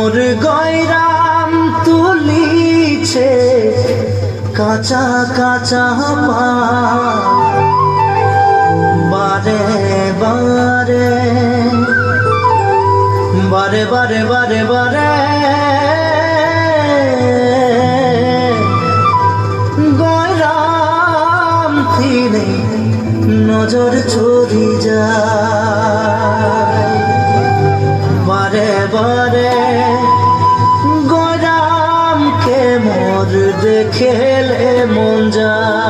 মোর গয়রাম তুলিছে কাঁচা কাঁচা বারে বারে বারে বারে বারে বারে গয়রাম থিনে নজর চলি যায় বারে বারে গয়রামকে মোর দেখেলে মন যায়।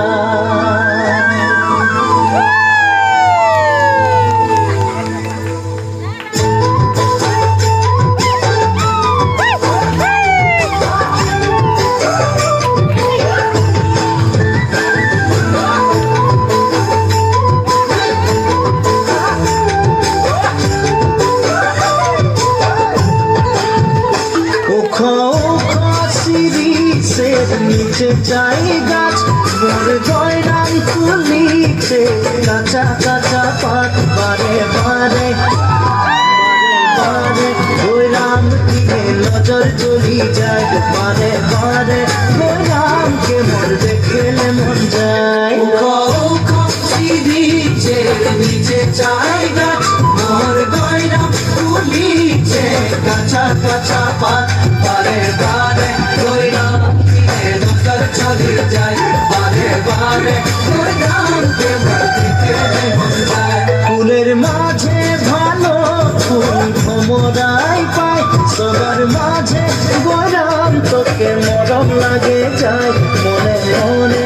নিচে চাই গাছ মোর গয়রাম তুলিছে কাঁচা কাঁচা পাত বারে বারে বারে গয়রাম দিকে নজর চলি যায় বারে বারে গয়রামকে মোর দেখেলে মন যায়। নিচে চাই গাছ মোর গয়রাম তুলিছে কাঁচা কাঁচা পাত বারে বারে গয়রাম চলে যায় বারে বারে ফুলের মাঝে ভালো ফুল ভমরাই পায় সবার মাঝে গয়রাম তোকে মরম লাগে যায় মনে মনে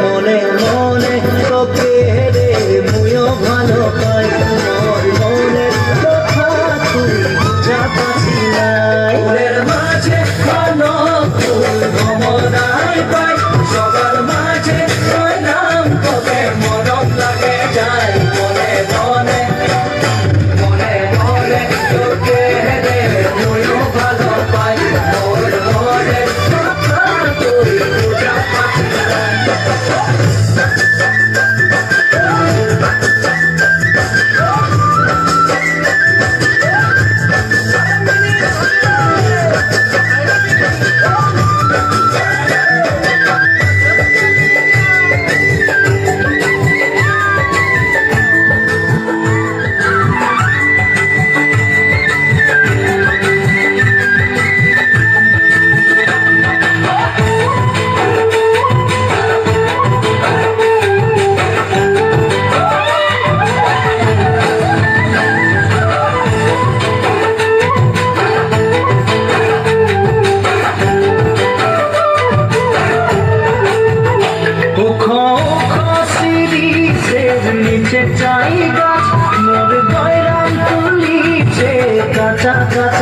মনে মনে তোকে রে মুইও ভালো পাই মোর মনের কথা তুই বুঝা পাচ্ছি নাই। ফুলের মাঝে ভালো ফুল ভমরাই পাই সবার মাঝে গয়রাম তোকে মরম লাগে যায় মনে মনে মনে মনে তোকে রে মুইও ভালো পাই মোর মনের কথা তুই বুঝা পাচ্ছি নাই। নিচে চাই গাছ মোর গয়রাম তুলিছে কাঁচা কাঁচা